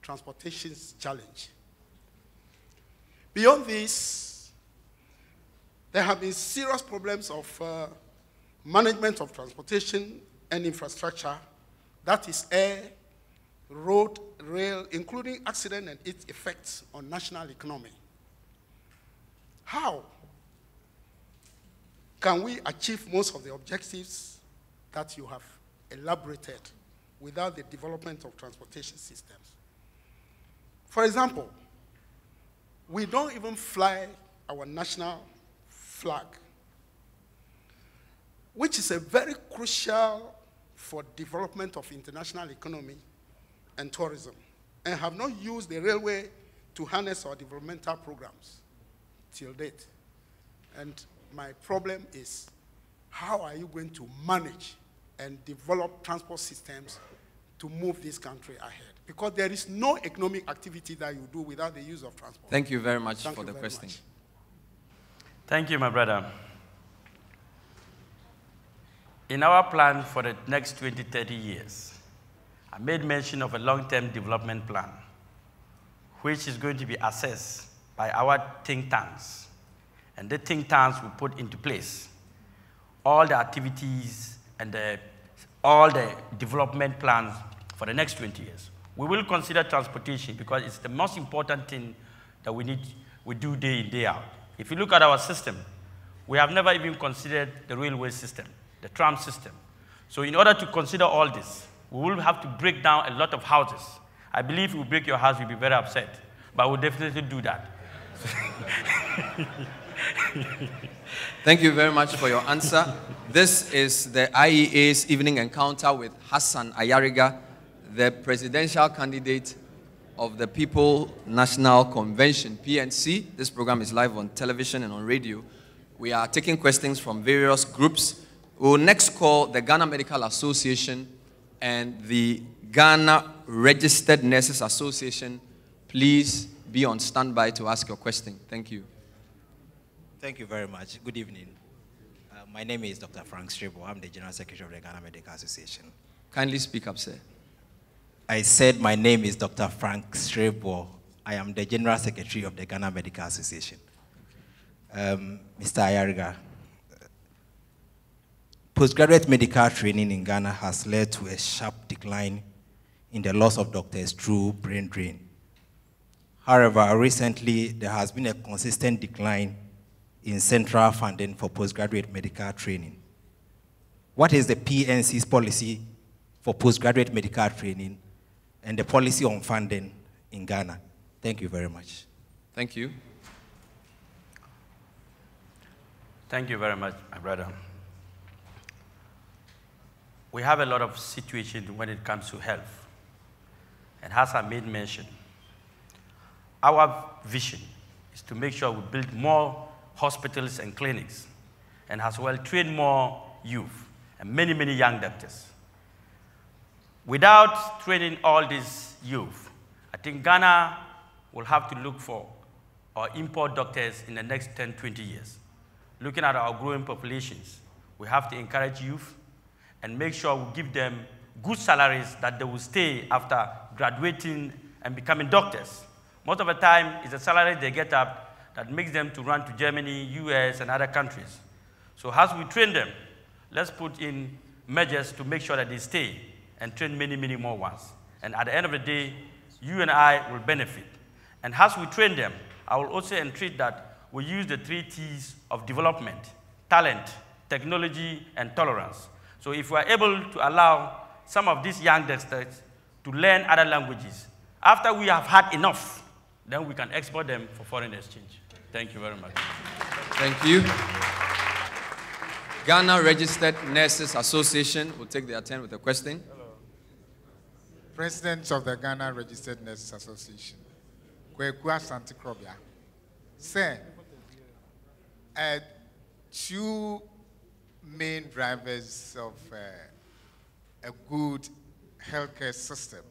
transportation challenge. Beyond this, there have been serious problems of management of transportation and infrastructure, that is air, road, rail, including accident and its effects on national economy. How can we achieve most of the objectives that you have elaborated without the development of transportation systems? For example, we don't even fly our national flag, which is a very crucial for development of international economy and tourism, and have not used the railway to harness our developmental programs till date. And my problem is, how are you going to manage and develop transport systems to move this country ahead? Because there is no economic activity that you do without the use of transport. Thank you very much for the question. Thank you, my brother. In our plan for the next 20, 30 years, I made mention of a long-term development plan, which is going to be assessed by our think tanks. And the think tanks will put into place all the activities and all the development plans for the next 20 years. We will consider transportation because it's the most important thing that we do day in, day out. If you look at our system, we have never even considered the railway system, the tram system. So in order to consider all this, we will have to break down a lot of houses. I believe if we break your house, you'll be very upset, but we'll definitely do that. Thank you very much for your answer. This is the IEA's evening encounter with Hassan Ayariga, the presidential candidate of the People National Convention, PNC. This program is live on television and on radio. We are taking questions from various groups. We will next call the Ghana Medical Association and the Ghana Registered Nurses Association. Please be on standby to ask your question. Thank you. Thank you very much. Good evening. My name is Dr. Frank Strebo. I'm the General Secretary of the Ghana Medical Association. Kindly speak up, sir. I said my name is Dr. Frank Strebo. I am the General Secretary of the Ghana Medical Association. Mr. Ayariga, postgraduate medical training in Ghana has led to a sharp decline in the loss of doctors through brain drain. However, recently there has been a consistent decline in central funding for postgraduate medical training. What is the PNC's policy for postgraduate medical training and the policy on funding in Ghana? Thank you very much. Thank you. Thank you very much, my brother. We have a lot of situations when it comes to health. And as I made mention, our vision is to make sure we build more hospitals and clinics, and as well train more youth and many, many young doctors. Without training all these youth, I think Ghana will have to look for or import doctors in the next 10, 20 years. Looking at our growing populations, we have to encourage youth and make sure we give them good salaries that they will stay after graduating and becoming doctors. Most of the time, it's the salary they get up that makes them to run to Germany, US, and other countries. So as we train them, let's put in measures to make sure that they stay and train many, many more ones. And at the end of the day, you and I will benefit. And as we train them, I will also entreat that we use the 3 T's of development: talent, technology, and tolerance. So if we are able to allow some of these young doctors to learn other languages, after we have had enough, then we can export them for foreign exchange. Thank you very much. Thank you. Ghana Registered Nurses Association will take their turn with a question. Hello. President of the Ghana Registered Nurses Association, Kwekua Santikrobia. Sir, 2 main drivers of a good healthcare system,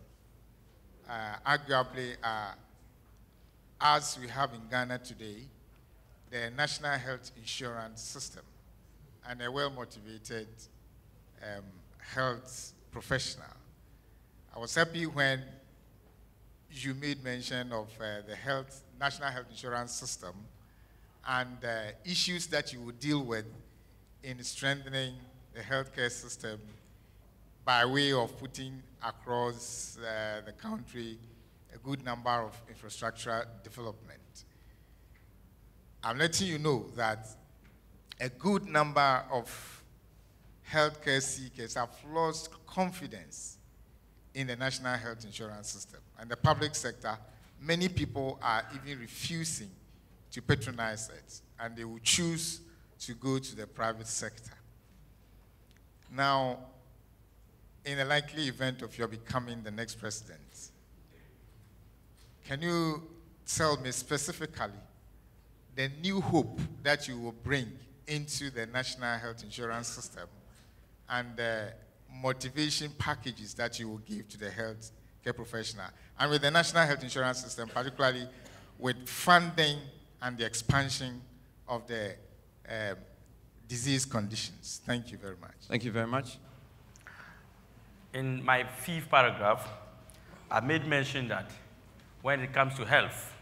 arguably, as we have in Ghana today, the National Health Insurance System and a well-motivated health professional. I was happy when you made mention of the national health insurance system and issues that you would deal with in strengthening the healthcare system by way of putting across the country a good number of infrastructure development. I'm letting you know that a good number of healthcare seekers have lost confidence in the national health insurance system. And the public sector, many people are even refusing to patronize it, and they will choose to go to the private sector. Now, in a likely event of your becoming the next president, can you tell me specifically the new hope that you will bring into the national health insurance system and the motivation packages that you will give to the health care professional? And with the national health insurance system, particularly with funding and the expansion of the disease conditions. Thank you very much. Thank you very much. In my 5th paragraph, I made mention that when it comes to health,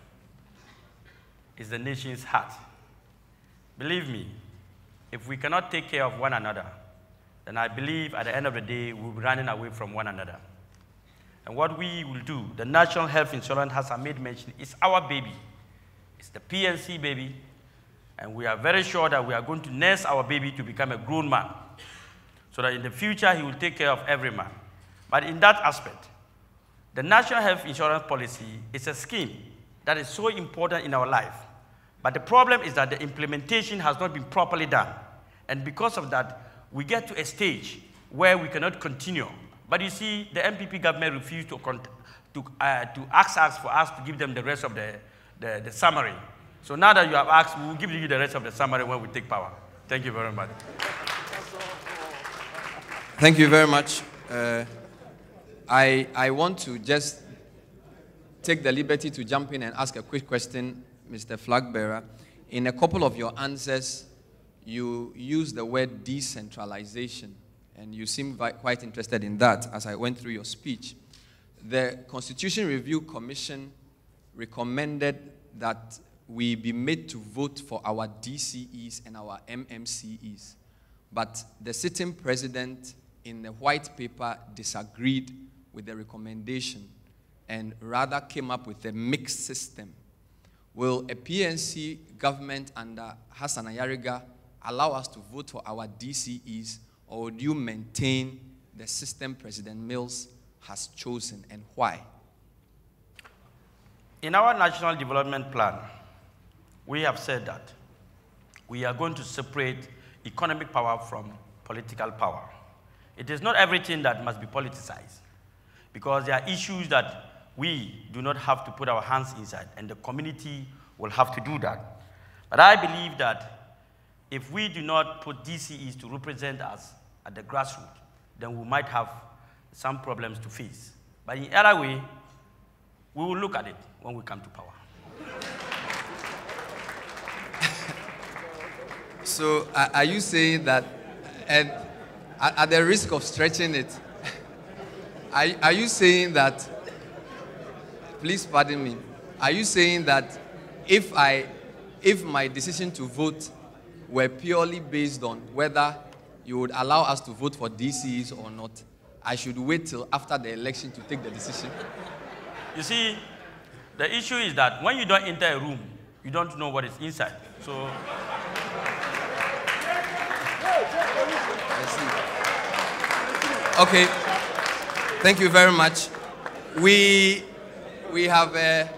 it's the nation's heart. Believe me, if we cannot take care of one another, then I believe at the end of the day, we'll be running away from one another. And what we will do, the National Health Insurance, as I made mention, is our baby. It's the PNC baby, and we are very sure that we are going to nurse our baby to become a grown man, so that in the future, he will take care of every man. But in that aspect, the National Health Insurance Policy is a scheme that is so important in our life. But the problem is that the implementation has not been properly done. And because of that, we get to a stage where we cannot continue. But you see, the MPP government refused to ask us for us to give them the rest of the summary. So now that you have asked, we will give you the rest of the summary when we take power. Thank you very much. Thank you very much. I want to just take the liberty to jump in and ask a quick question, Mr. Flagbearer. In a couple of your answers, you used the word decentralization, and you seem quite interested in that as I went through your speech. The Constitution Review Commission recommended that we be made to vote for our DCEs and our MMCEs. But the sitting president in the white paper disagreed with the recommendation and rather came up with a mixed system. Will a PNC government under Hassan Ayariga allow us to vote for our DCEs, or would you maintain the system President Mills has chosen, and why? In our National Development Plan, we have said that we are going to separate economic power from political power. It is not everything that must be politicized, because there are issues that we do not have to put our hands inside, and the community will have to do that. But I believe that if we do not put DCEs to represent us at the grassroots, then we might have some problems to face. But in other way, we will look at it when we come to power. So are you saying that, and at the risk of stretching it, are you saying that, please pardon me, are you saying that if my decision to vote were purely based on whether you would allow us to vote for DCs or not, I should wait till after the election to take the decision? You see, the issue is that when you don't enter a room, you don't know what is inside. So I see. Okay. Thank you very much. We have a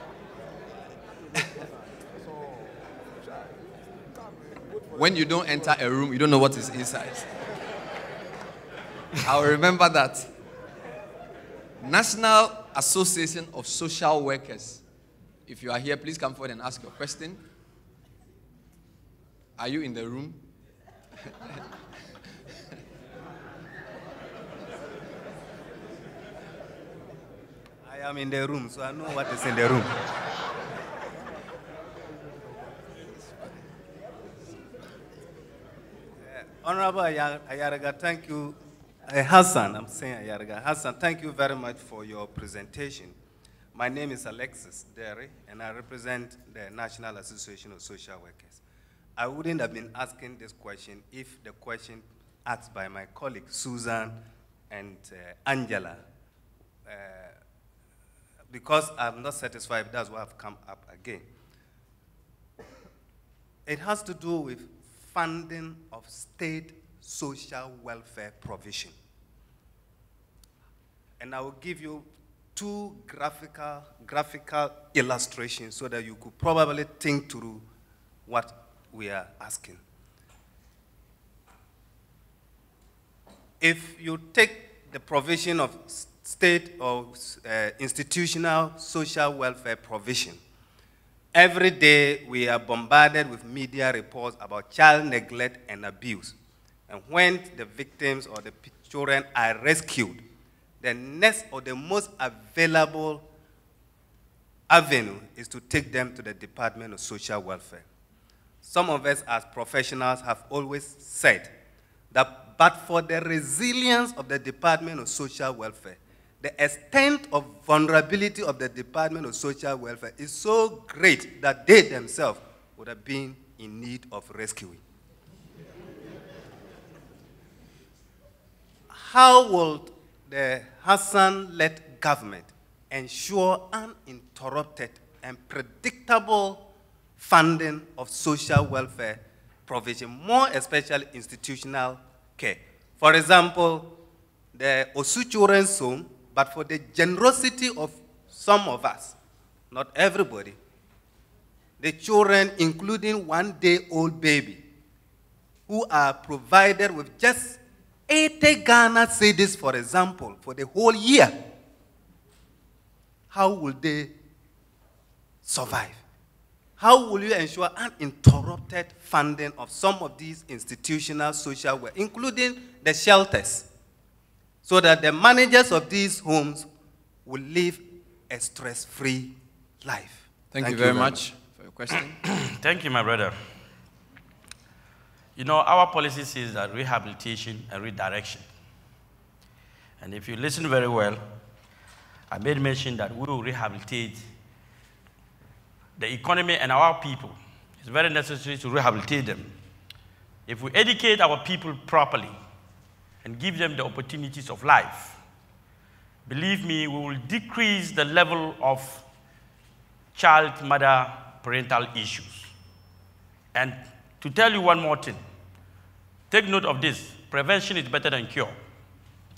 when you don't enter a room, you don't know what is inside. I'll remember that. National Association of Social Workers. If you are here, please come forward and ask your question. Are you in the room? I am in the room, so I know what is in the room. Honorable Ayariga, thank you. Hassan, I'm saying Ayariga. Hassan, thank you very much for your presentation. My name is Alexis Derry, and I represent the National Association of Social Workers. I wouldn't have been asking this question if the question asked by my colleagues Susan and Angela, because I'm not satisfied, that's why I've come up again. It has to do with funding of state social welfare provision. And I will give you two graphical illustrations so that you could probably think through what we are asking. If you take the provision of state or institutional social welfare provision, every day we are bombarded with media reports about child neglect and abuse. And when the victims or the children are rescued, the next or the most available avenue is to take them to the Department of Social Welfare. Some of us as professionals have always said that but for the resilience of the Department of Social Welfare, the extent of vulnerability of the Department of Social Welfare is so great that they themselves would have been in need of rescuing. How will the Hassan-led government ensure uninterrupted and predictable funding of social welfare provision, more especially institutional care? For example, the Osu Children's Home, but for the generosity of some of us, not everybody, the children, including one-day-old baby, who are provided with just 80 Ghana cedis, for example, for the whole year, how will they survive? How will you ensure uninterrupted funding of some of these institutional social work, including the shelters, so that the managers of these homes will live a stress-free life? Thank you very much for your question. Thank you, my brother. You know, our policy says that rehabilitation and redirection. And if you listen very well, I made mention that we will rehabilitate the economy and our people. It's very necessary to rehabilitate them. If we educate our people properly and give them the opportunities of life, believe me, we will decrease the level of child-mother parental issues. And to tell you one more thing, take note of this: prevention is better than cure.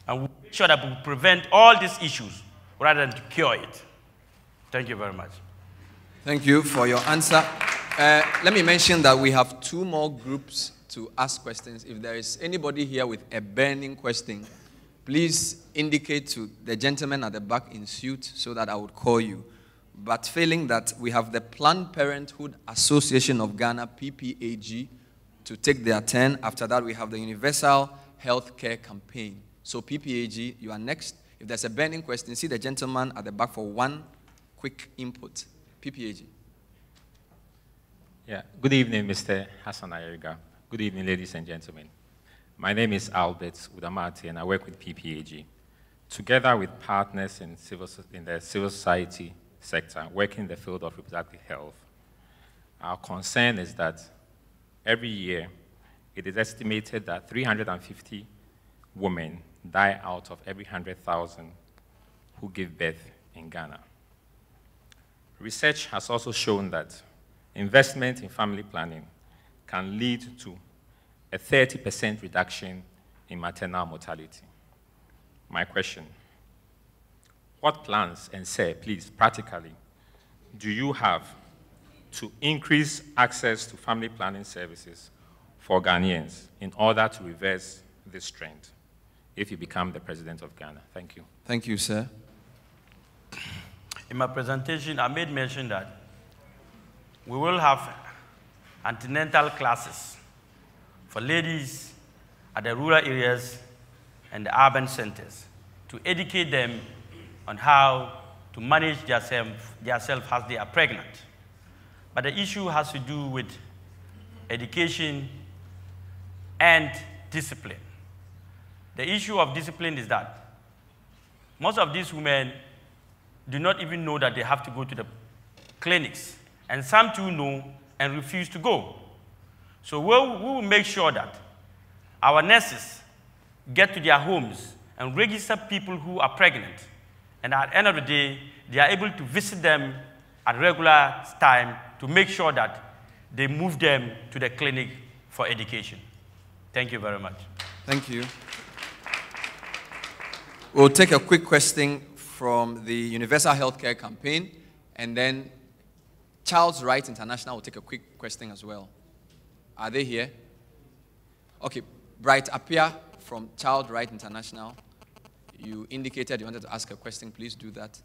And we'll make sure that we prevent all these issues rather than to cure it. Thank you very much. Thank you for your answer. Let me mention that we have two more groups to ask questions. If there is anybody here with a burning question, please indicate to the gentleman at the back in suit so that I would call you. But failing that, we have the Planned Parenthood Association of Ghana, PPAG, to take their turn. After that, we have the Universal Healthcare Campaign. So PPAG, you are next. If there's a burning question, see the gentleman at the back for one quick input. PPAG. Yeah. Good evening, Mr. Hassan Ayariga. Good evening, ladies and gentlemen. My name is Albert Udamati, and I work with PPAG. Together with partners in the civil society sector, working in the field of reproductive health, our concern is that every year it is estimated that 350 women die out of every 100,000 who give birth in Ghana. Research has also shown that investment in family planning can lead to a 30% reduction in maternal mortality. My question: what plans, and say, please, practically, do you have to increase access to family planning services for Ghanaians in order to reverse this trend if you become the president of Ghana? Thank you. Thank you, sir. In my presentation, I made mention that we will have antenatal classes for ladies at the rural areas and the urban centers to educate them on how to manage themselves as they are pregnant. But the issue has to do with education and discipline. The issue of discipline is that most of these women do not even know that they have to go to the clinics. And some too know and refuse to go. So we will make sure that our nurses get to their homes and register people who are pregnant. And at the end of the day, they are able to visit them at regular time to make sure that they move them to the clinic for education. Thank you very much. Thank you. We'll take a quick question from the Universal Healthcare Campaign, and then Child's Rights International will take a quick question as well. Are they here? Okay, Bright Appiah from Child Rights International. You indicated you wanted to ask a question. Please do that.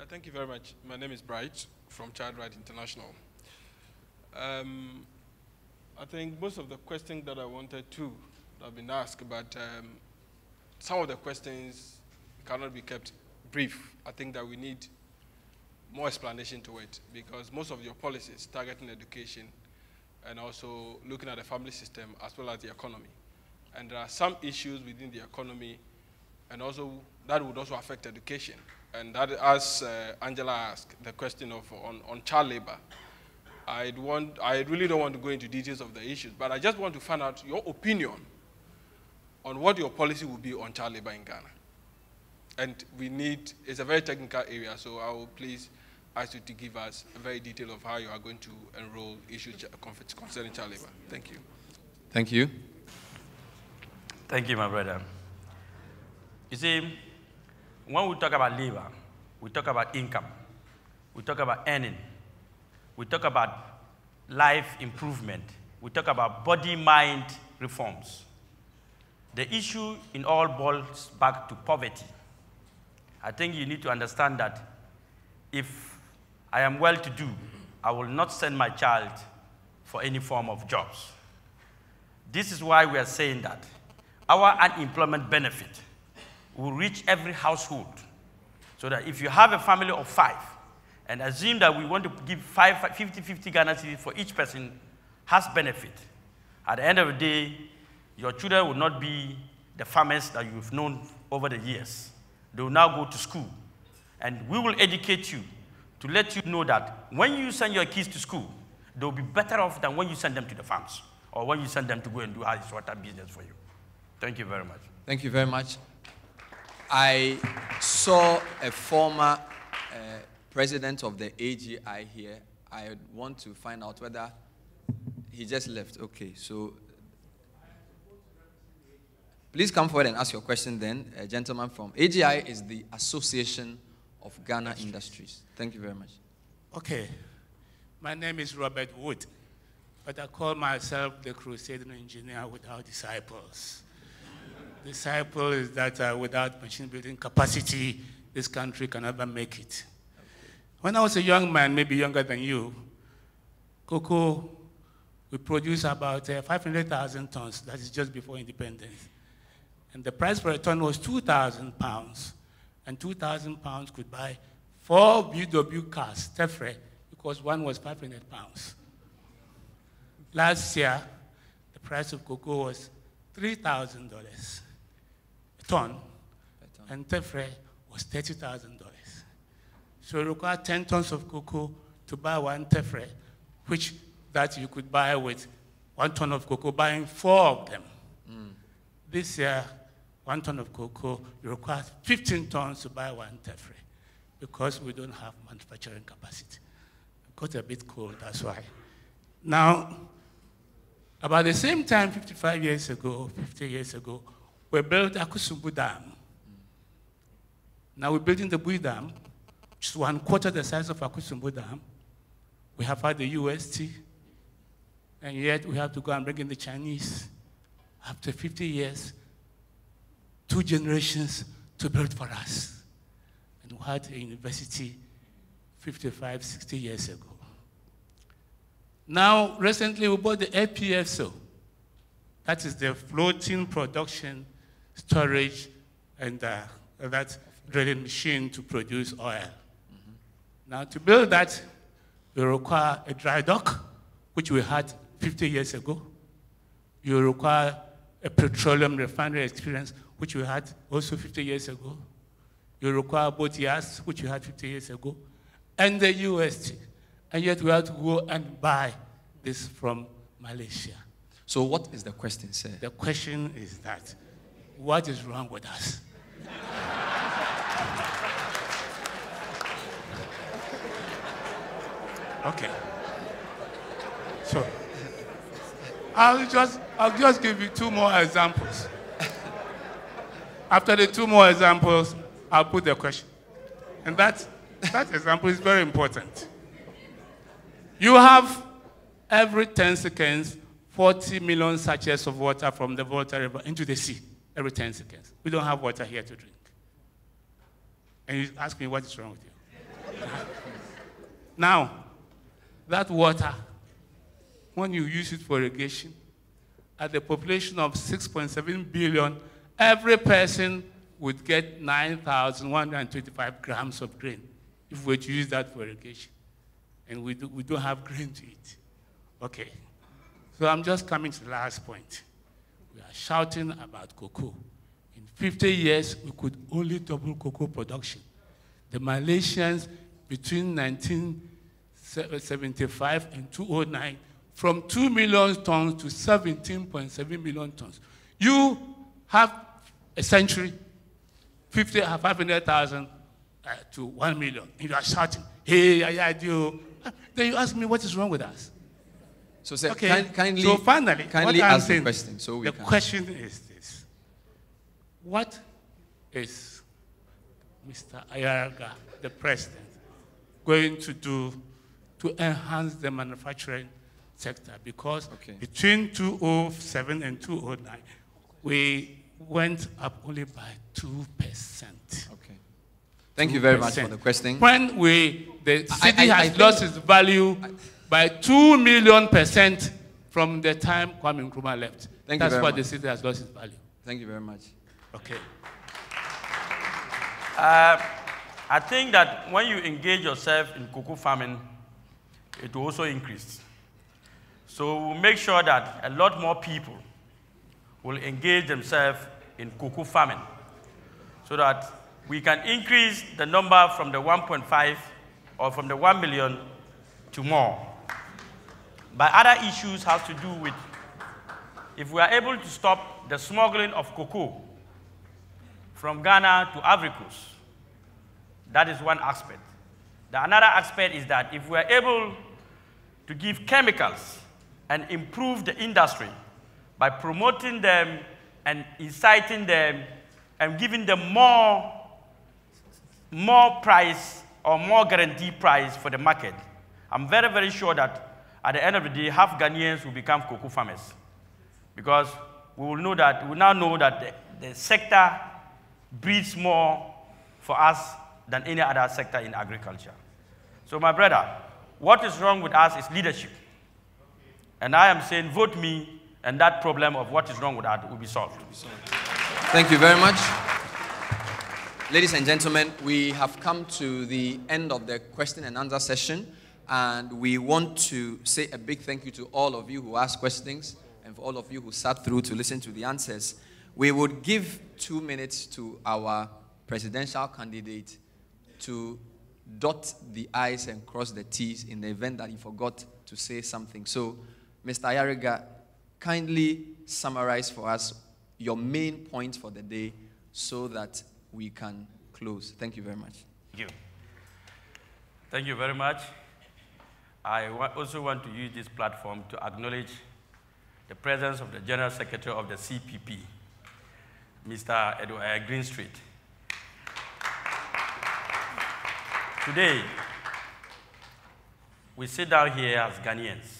Thank you very much. My name is Bright from Child Rights International. I think most of the questions that I wanted to have been asked, but some of the questions cannot be kept brief. I think that we need more explanation to it, because most of your policies targeting education and also looking at the family system as well as the economy. And there are some issues within the economy and also that would also affect education. And that, as Angela asked, the question of on child labor. I really don't want to go into details of the issues, but I just want to find out your opinion on what your policy will be on child labor in Ghana. And it's a very technical area, so I will please ask you to give us a very detail of how you are going to enroll issues concerning child labor. Thank you. Thank you. Thank you, my brother. You see, when we talk about labor, we talk about income, we talk about earning, we talk about life improvement, we talk about body-mind reforms. The issue in all boils back to poverty. I think you need to understand that if I am well-to-do, I will not send my child for any form of jobs. This is why we are saying that our unemployment benefit will reach every household, so that if you have a family of 5, and assume that we want to give 50-50 Ghana cedis for each person has benefit, at the end of the day, your children will not be the farmers that you've known over the years. They will now go to school, and we will educate you to let you know that when you send your kids to school, they'll be better off than when you send them to the farms, or when you send them to go and do ice water business for you. Thank you very much. Thank you very much. I saw a former president of the AGI here. I want to find out whether he just left. Okay, so please come forward and ask your question then. A gentleman from AGI is the Association of Ghana Industries. Thank you very much. Okay, my name is Robert Wood, but I call myself the crusading engineer without disciples. Disciple is that without machine building capacity, this country can never make it. When I was a young man, maybe younger than you, cocoa, we produced about 500,000 tons. That is just before independence. And the price for a ton was 2,000 pounds. And 2,000 pounds could buy 4 VW cars, Tefre, because one was 500 pounds. Last year, the price of cocoa was $3,000 a ton, and Tefre was $30,000. So it required 10 tons of cocoa to buy 1 Tefre, which that you could buy with 1 ton of cocoa, buying 4 of them. This year, 1 ton of cocoa, you require 15 tons to buy 1 Tefre, because we don't have manufacturing capacity. It got a bit cold, that's why. Now, about the same time, 55 years ago, 50 years ago, we built Akusumbu Dam. Now we're building the Bui Dam, which is 1/4 the size of Akusumbu Dam. We have had the UST, and yet we have to go and bring in the Chinese after 50 years, 2 generations to build for us. And we had a university 55, 60 years ago. Now, recently we bought the FPSO. That is the floating production, storage, and that drilling machine to produce oil. Now, to build that, we require a dry dock, which we had 50 years ago. You require a petroleum refinery experience, which we had also 50 years ago. You require both years, which we had 50 years ago, and the UST. And yet we have to go and buy this from Malaysia. So what is the question, sir? The question is that, what is wrong with us? Okay. So, I'll just give you 2 more examples. After the 2 more examples, I'll put the question. And that example is very important. You have every 10 seconds, 40 million sachets of water from the Volta River into the sea, every 10 seconds. We don't have water here to drink. And you ask me what is wrong with you. Now, that water, when you use it for irrigation, at the population of 6.7 billion, every person would get 9,125 grams of grain if we were to use that for irrigation. And we don't have grain to eat. Okay. So I'm just coming to the last point. We are shouting about cocoa. In 50 years, we could only double cocoa production. The Malaysians, between 1975 and 2009, from 2 million tons to 17.7 million tons. You have a century, 500,000 to 1 million. And you are shouting, hey, I do. Then you ask me, what is wrong with us? So, sir, okay. kindly ask the question. So the question is this. What is Mr. Ayariga, the president, going to do to enhance the manufacturing sector? Because between 2007 and 2009, we went up only by 2%. Okay. Thank you very much for the question. When the city has lost its value by 2 million % from the time Kwame Nkrumah left. That's why the city has lost its value. Thank you very much. Okay. I think that when you engage yourself in cocoa farming, it will also increase. So we'll make sure that a lot more people will engage themselves in cocoa farming so that we can increase the number from the 1.5 or from the 1 million to more. But other issues have to do with if we are able to stop the smuggling of cocoa from Ghana to Ivory Coast. That is one aspect. The another aspect is that if we are able to give chemicals and improve the industry by promoting them and inciting them and giving them more price or more guaranteed price for the market, I'm very, very sure that at the end of the day, half Ghanaians will become cocoa farmers. Because we will now know that the sector breeds more for us than any other sector in agriculture. So my brother, what is wrong with us is leadership. And I am saying vote me, and that problem of what is wrong with us will be solved. Thank you very much. Ladies and gentlemen, we have come to the end of the question and answer session, and we want to say a big thank you to all of you who asked questions and for all of you who sat through to listen to the answers. We would give 2 minutes to our presidential candidate to dot the I's and cross the T's in the event that he forgot to say something. So, Mr. Ayariga, kindly summarize for us your main points for the day so that we can close. Thank you very much. Thank you. Thank you very much. I also want to use this platform to acknowledge the presence of the General Secretary of the CPP, Mr. Edward Greenstreet. Today, we sit down here as Ghanaians.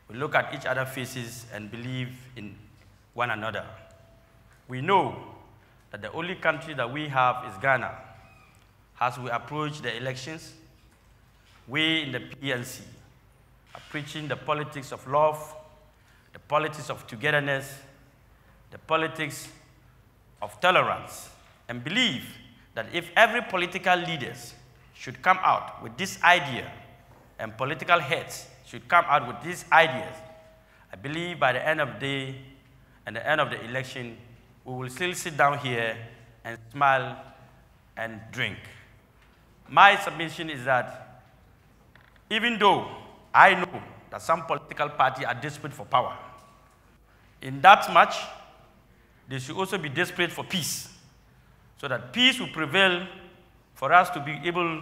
We look at each other's faces and believe in one another. We know that the only country that we have is Ghana. As we approach the elections, we in the PNC are preaching the politics of love, the politics of togetherness, the politics of tolerance, and believe that if every political leaders should come out with this idea and political heads should come out with these ideas, I believe by the end of the day, at the end of the election, we will still sit down here and smile and drink. My submission is that even though I know that some political parties are desperate for power, in that much, they should also be desperate for peace, so that peace will prevail for us to be able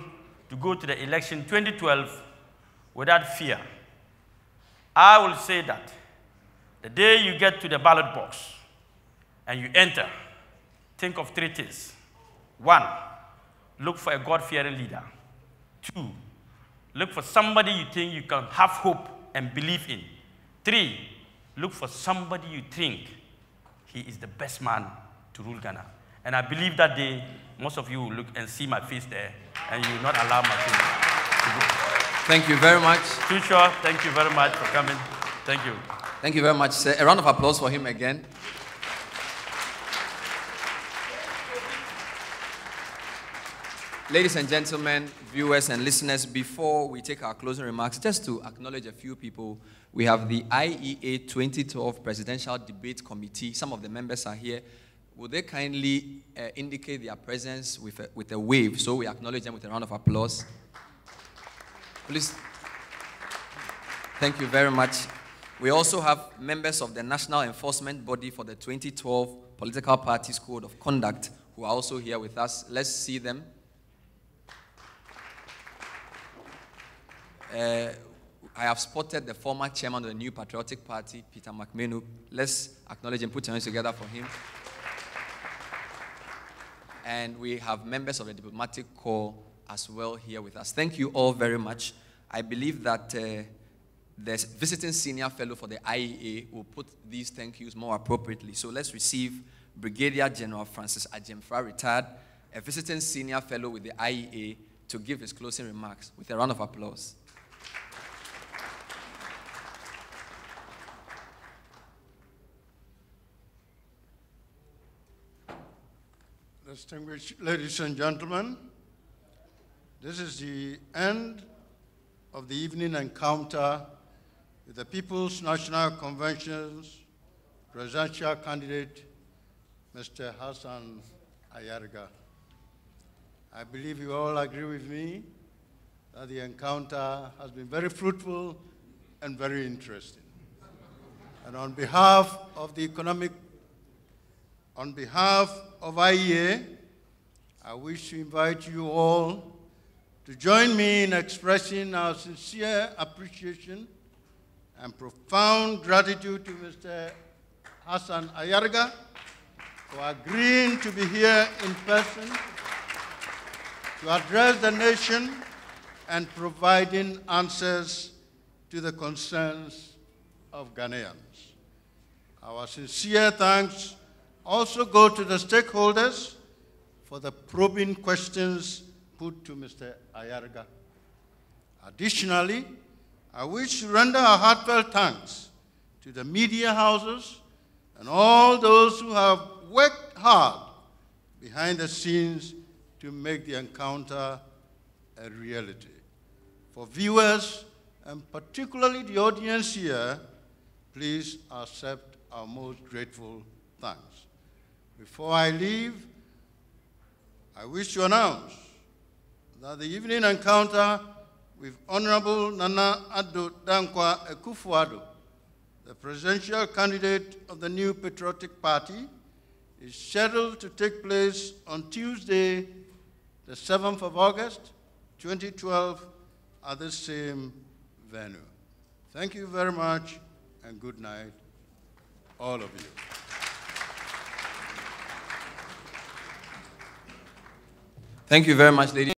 to go to the election 2012 without fear. I will say that the day you get to the ballot box and you enter, think of three things. One, look for a God-fearing leader. Two, look for somebody you think you can have hope and believe in. Three, look for somebody you think he is the best man to rule Ghana. And I believe that day, most of you will look and see my face there, and you will not allow my face to go. Thank you very much. Future, thank you very much for coming. Thank you. Thank you very much, sir. A round of applause for him again. Ladies and gentlemen, viewers and listeners, before we take our closing remarks, just to acknowledge a few people, we have the IEA 2012 Presidential Debate Committee. Some of the members are here. Would they kindly indicate their presence with a wave, so we acknowledge them with a round of applause? Please. Thank you very much. We also have members of the National Enforcement Body for the 2012 Political Parties Code of Conduct who are also here with us. Let's see them. I have spotted the former chairman of the New Patriotic Party, Peter McMenu. Let's acknowledge and put your hands together for him. And we have members of the Diplomatic Corps as well here with us. Thank you all very much. I believe that the visiting senior fellow for the IEA will put these thank yous more appropriately. So let's receive Brigadier General Francis Ajemfra, retired, a visiting senior fellow with the IEA, to give his closing remarks with a round of applause. Distinguished ladies and gentlemen, this is the end of the evening encounter with the People's National Convention's presidential candidate, Mr. Hassan Ayariga. I believe you all agree with me that the encounter has been very fruitful and very interesting. And on behalf of IEA, I wish to invite you all to join me in expressing our sincere appreciation and profound gratitude to Mr. Hassan Ayariga for agreeing to be here in person to address the nation and providing answers to the concerns of Ghanaians. Our sincere thanks also go to the stakeholders for the probing questions put to Mr. Ayariga. Additionally, I wish to render our heartfelt thanks to the media houses and all those who have worked hard behind the scenes to make the encounter a reality. For viewers, and particularly the audience here, please accept our most grateful thanks. Before I leave, I wish to announce that the evening encounter with Honorable Nana Addo Dankwa Akufo-Addo, the presidential candidate of the New Patriotic Party, is scheduled to take place on Tuesday, the 7th of August, 2012, at the same venue. Thank you very much, and good night, all of you. Thank you very much, ladies.